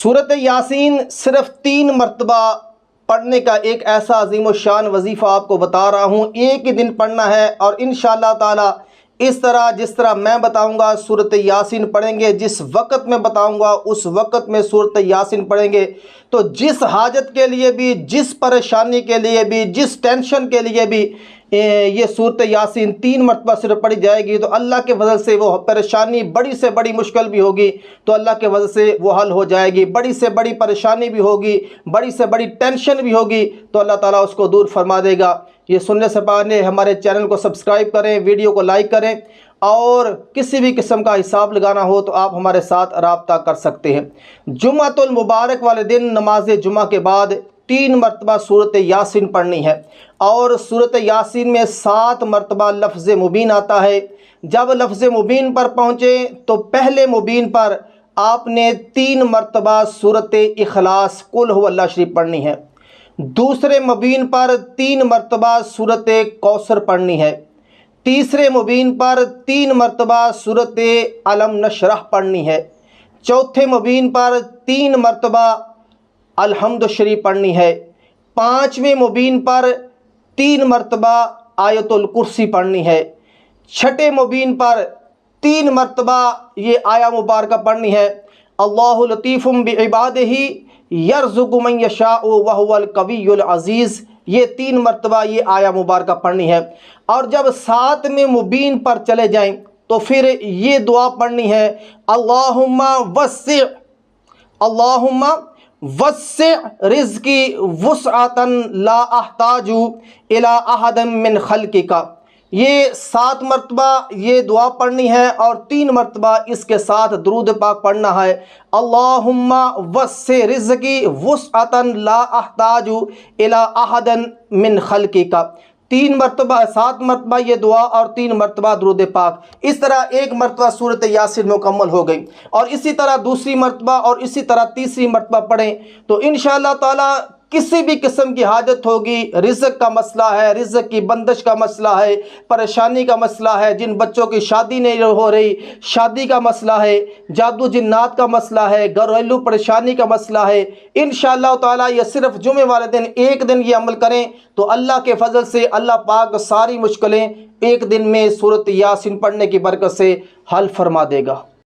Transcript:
सूरत यासीन सिर्फ 3 मरतबा पढ़ने का एक ऐसा अजीम व शान वजीफ़ा आपको बता रहा हूँ। एक ही दिन पढ़ना है और इंशाअल्लाह ताला इस तरह जिस तरह मैं बताऊंगा सूरत यासीन पढ़ेंगे, जिस वक़्त में बताऊंगा उस वक़्त में सूरत यासीन पढ़ेंगे तो जिस हाजत के लिए भी, जिस परेशानी के लिए भी, जिस टेंशन के लिए भी ये सूरत यासीन 3 मरतबा सिर्फ पढ़ी जाएगी तो अल्लाह के फजल से वो परेशानी बड़ी से बड़ी मुश्किल भी होगी तो अल्लाह के वजह से वो हल हो जाएगी। बड़ी से बड़ी परेशानी भी होगी, बड़ी से बड़ी टेंशन भी होगी तो अल्लाह ताला उसको दूर फरमा देगा। ये सुनने से पहले हमारे चैनल को सब्सक्राइब करें, वीडियो को लाइक करें और किसी भी किस्म का हिसाब लगाना हो तो आप हमारे साथ राब्ता कर सकते हैं। जुम्मतुल मुबारक वाले दिन नमाज जुम्मा के बाद 3 मरतबा सूरत यासीन पढ़नी है और सूरत यासीन में 7 मरतबा लफ्ज़ मुबीन आता है। जब लफ्ज़ मुबीन पर पहुँचे तो पहले मुबीन पर आपने 3 मरतबा सूरत इखलास कुल हुवल्लाह शरीफ पढ़नी है। दूसरे मुबीन पर 3 मरतबा सूरत कौसर पढ़नी है। तीसरे मुबीन पर 3 मरतबा सूरत अलम नशरह पढ़नी है। चौथे मुबीन पर 3 मरतबा अलहम्द शरीफ पढ़नी है। 5वें मुबीन पर 3 मरतबा आयतुल कुर्सी पढ़नी है। छठे मुबीन पर 3 मरतबा ये आया मुबारक पढ़नी है, अल्लाहु लतीफ़ुम बिइबादिही यर्ज़ुक़ु मन यशाउ व हुवल कवियुल अज़ीज़। ये 3 मरतबा ये आया मुबारक पढ़नी है। और जब 7वें मुबीन पर चले जाएं तो फिर ये दुआ पढ़नी है, अल्लाहुम्मा वस्सि रिज़्क़ी वुस्अतन ला अहताजु इला अहदम मिन खल्क़िका। ये 7 मरतबा ये दुआ पढ़नी है और 3 मरतबा इसके साथ दरूद पाक पढ़ना है, अल्लाहुम्मा वस्सि रिज़्क़ी वुस्अतन ला अहताजु इला अहदन मिन खल्क़िका। 3 मरतबा 7 मरतबा ये दुआ और 3 मरतबा दरूद पाक। इस तरह 1 मरतबा सूरत यासीन मुकम्मल हो गई और इसी तरह दूसरी मरतबा और इसी तरह तीसरी मरतबा पढ़ें तो इंशाअल्लाह ताला किसी भी किस्म की हाजत होगी, रिज़्क़ का मसला है, रिज़्क़ की बंदिश का मसला है, परेशानी का मसला है, जिन बच्चों की शादी नहीं हो रही शादी का मसला है, जादू जिन्नात का मसला है, घरेलू परेशानी का मसला है, इंशाअल्लाह ताला ये सिर्फ जुमे वाले दिन एक दिन ये अमल करें तो अल्लाह के फजल से अल्लाह पाक सारी मुश्किलें एक दिन में सूरत यासीन पढ़ने की बरकत से हल फरमा देगा।